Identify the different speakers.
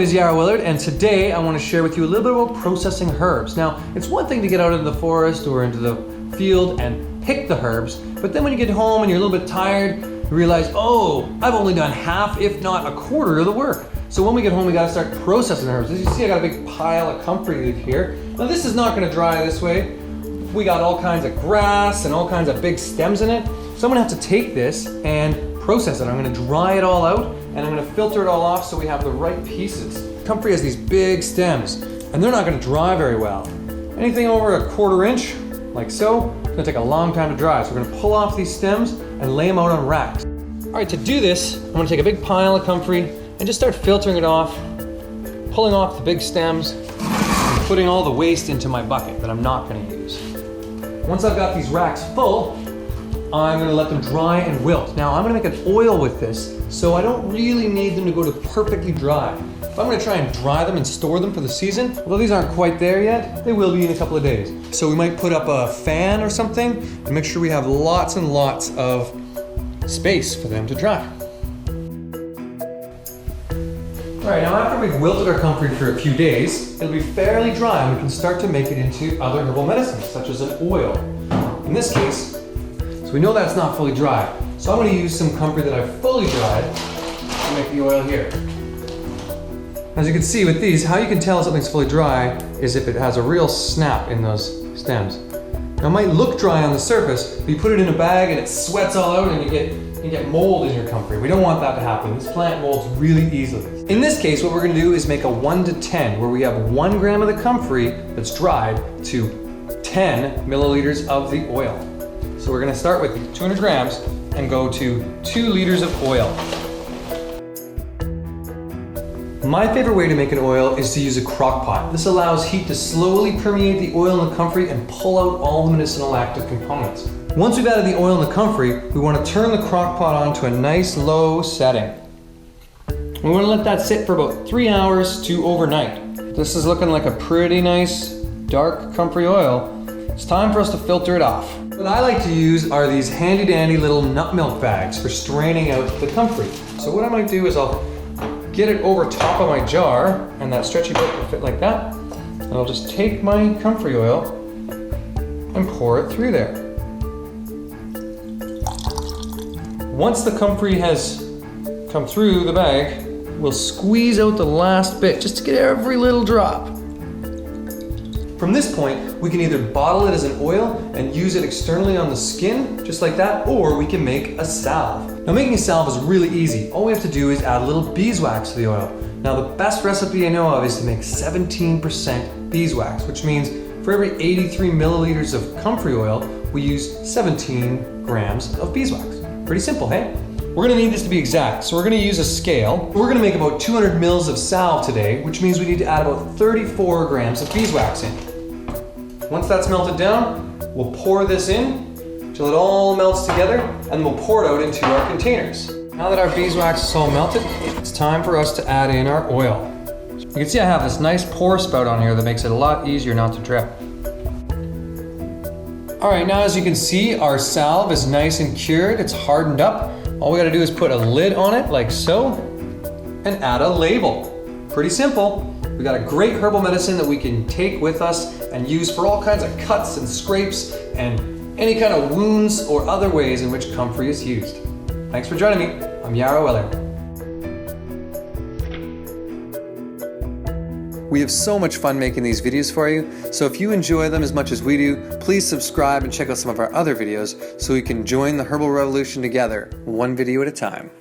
Speaker 1: name is Yarrow Willard, and today I want to share with you a little bit about processing herbs. Now, it's one thing to get out into the forest or into the field and pick the herbs, but then when you get home and you're a little bit tired, you realize, oh, I've only done half, if not a quarter of the work. So when we get home, we got to start processing herbs. As you see, I got a big pile of comfrey leaf here. Now this is not going to dry this way. We got all kinds of grass and all kinds of big stems in it. So I'm going to have to take this and process it. I'm going to dry it all out and I'm going to filter it all off so we have the right pieces. Comfrey has these big stems and they're not going to dry very well. Anything over a 1/4 inch, like so, it's going to take a long time to dry. So we're going to pull off these stems and lay them out on racks. All right, to do this, I'm going to take a big pile of comfrey and just start filtering it off, pulling off the big stems, and putting all the waste into my bucket that I'm not going to use. Once I've got these racks full, I'm going to let them dry and wilt. Now I'm going to make an oil with this, so I don't really need them to go to perfectly dry. If I'm going to try and dry them and store them for the season, although these aren't quite there yet, they will be in a couple of days. So we might put up a fan or something and make sure we have lots and lots of space for them to dry. Alright, now after we've wilted our comfrey for a few days, it'll be fairly dry and we can start to make it into other herbal medicines, such as an oil. In this case, so we know that's not fully dry. So I'm going to use some comfrey that I've fully dried to make the oil here. As you can see with these, how you can tell something's fully dry is if it has a real snap in those stems. Now it might look dry on the surface, but you put it in a bag and it sweats all out and you get mold in your comfrey. We don't want that to happen. This plant molds really easily. In this case, what we're going to do is make a 1 to 10, where we have 1 gram of the comfrey that's dried to 10 milliliters of the oil. So we're going to start with 200 grams and go to 2 liters of oil. My favorite way to make an oil is to use a crock pot. This allows heat to slowly permeate the oil in the comfrey and pull out all the medicinal active components. Once we've added the oil in the comfrey, we want to turn the crock pot on to a nice low setting. We want to let that sit for about 3 hours to overnight. This is looking like a pretty nice dark comfrey oil. It's time for us to filter it off. What I like to use are these handy dandy little nut milk bags for straining out the comfrey. So what I might do is I'll get it over top of my jar, and that stretchy bit will fit like that. And I'll just take my comfrey oil and pour it through there. Once the comfrey has come through the bag, we'll squeeze out the last bit just to get every little drop. From this point, we can either bottle it as an oil and use it externally on the skin, just like that, or we can make a salve. Now making a salve is really easy. All we have to do is add a little beeswax to the oil. Now the best recipe I know of is to make 17% beeswax, which means for every 83 milliliters of comfrey oil, we use 17 grams of beeswax. Pretty simple, hey? We're gonna need this to be exact, so we're gonna use a scale. We're gonna make about 200 mils of salve today, which means we need to add about 34 grams of beeswax in. Once that's melted down, we'll pour this in till it all melts together, and we'll pour it out into our containers. Now that our beeswax is all melted, it's time for us to add in our oil. You can see I have this nice pour spout on here that makes it a lot easier not to drip. All right, now as you can see, our salve is nice and cured. It's hardened up. All we gotta do is put a lid on it like so and add a label. Pretty simple. We got a great herbal medicine that we can take with us and use for all kinds of cuts and scrapes and any kind of wounds or other ways in which comfrey is used. Thanks for joining me. I'm Yarrow Willard. We have so much fun making these videos for you, so if you enjoy them as much as we do, please subscribe and check out some of our other videos so we can join the herbal revolution together, one video at a time.